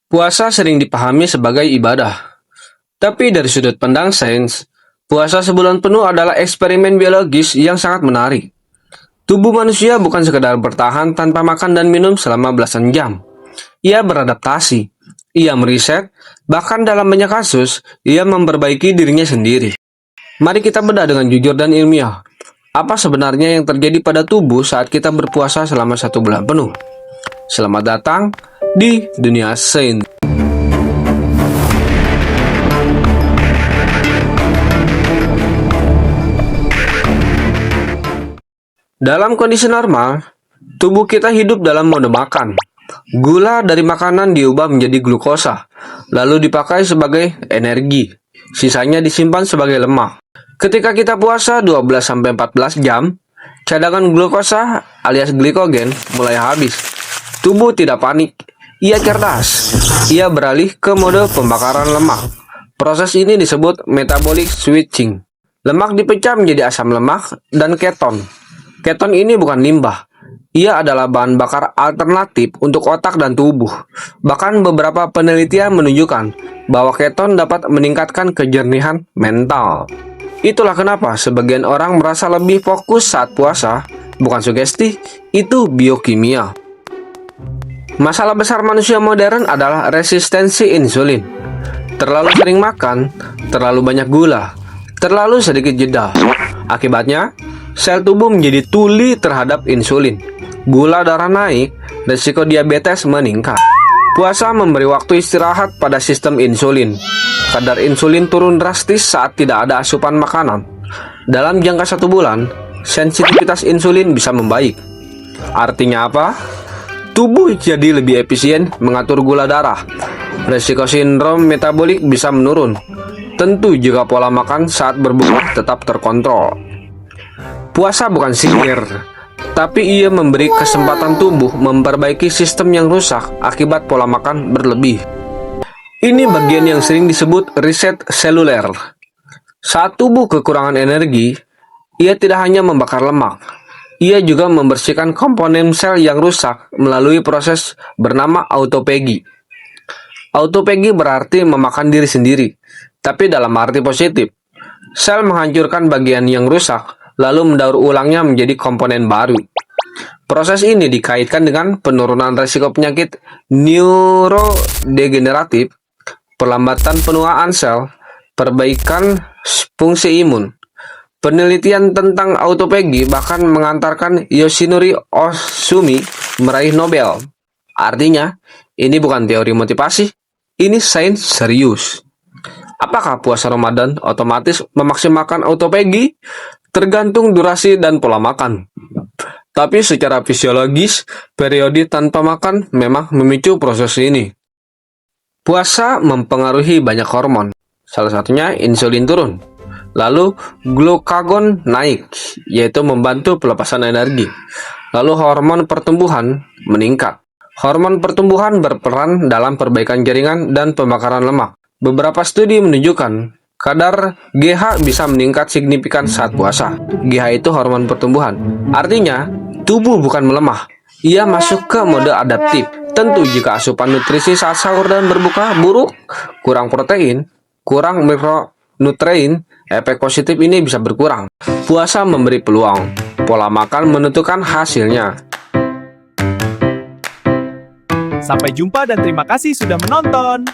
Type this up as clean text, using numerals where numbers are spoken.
Puasa sering dipahami sebagai ibadah, tapi dari sudut pandang sains, puasa sebulan penuh adalah eksperimen biologis yang sangat menarik. Tubuh manusia bukan sekedar bertahan tanpa makan dan minum selama belasan jam. Ia beradaptasi, ia meriset, bahkan dalam banyak kasus, ia memperbaiki dirinya sendiri. Mari kita bedah dengan jujur dan ilmiah. Apa sebenarnya yang terjadi pada tubuh saat kita berpuasa selama 1 bulan penuh? Selamat datang di Dunia Sains. Dalam kondisi normal, tubuh kita hidup dalam mode makan. Gula dari makanan diubah menjadi glukosa, lalu dipakai sebagai energi. Sisanya disimpan sebagai lemak. Ketika kita puasa 12-14 jam, cadangan glukosa alias glikogen mulai habis. Tubuh tidak panik, ia cerdas. Ia beralih ke mode pembakaran lemak. Proses ini disebut metabolic switching. Lemak dipecah menjadi asam lemak dan keton. Keton ini bukan limbah. Ia adalah bahan bakar alternatif untuk otak dan tubuh. Bahkan beberapa penelitian menunjukkan bahwa keton dapat meningkatkan kejernihan mental. Itulah kenapa sebagian orang merasa lebih fokus saat puasa. Bukan sugesti, itu biokimia. Masalah besar manusia modern adalah resistensi insulin. Terlalu sering makan, terlalu banyak gula, terlalu sedikit jeda. Akibatnya, sel tubuh menjadi tuli terhadap insulin. Gula darah naik, risiko diabetes meningkat. Puasa memberi waktu istirahat pada sistem insulin. Kadar insulin turun drastis saat tidak ada asupan makanan. Dalam jangka 1 bulan, sensitivitas insulin bisa membaik. Artinya apa? Tubuh jadi lebih efisien mengatur gula darah. Risiko sindrom metabolik bisa menurun. Tentu jika pola makan saat berbuka tetap terkontrol. Puasa bukan sihir, tapi ia memberi kesempatan tubuh memperbaiki sistem yang rusak akibat pola makan berlebih. Ini bagian yang sering disebut riset seluler. Saat tubuh kekurangan energi, ia tidak hanya membakar lemak, ia juga membersihkan komponen sel yang rusak melalui proses bernama autophagy. Autophagy berarti memakan diri sendiri, tapi dalam arti positif. Sel menghancurkan bagian yang rusak, lalu mendaur ulangnya menjadi komponen baru. Proses ini dikaitkan dengan penurunan risiko penyakit neurodegeneratif, perlambatan penuaan sel, perbaikan fungsi imun. Penelitian tentang autophagy bahkan mengantarkan Yoshinori Ohsumi meraih Nobel. Artinya, ini bukan teori motivasi, ini sains serius. Apakah puasa Ramadan otomatis memaksimalkan autophagy? Tergantung durasi dan pola makan. Tapi secara fisiologis, periode tanpa makan memang memicu proses ini. Puasa mempengaruhi banyak hormon, salah satunya insulin turun. Lalu glukagon naik, yaitu membantu pelepasan energi. Lalu hormon pertumbuhan meningkat. Hormon pertumbuhan berperan dalam perbaikan jaringan dan pembakaran lemak. Beberapa studi menunjukkan kadar GH bisa meningkat signifikan saat puasa. GH itu hormon pertumbuhan. Artinya, tubuh bukan melemah, ia masuk ke mode adaptif. Tentu jika asupan nutrisi saat sahur dan berbuka buruk, kurang protein, kurang mikronutrien, efek positif ini bisa berkurang. Puasa memberi peluang, pola makan menentukan hasilnya. Sampai jumpa dan terima kasih sudah menonton.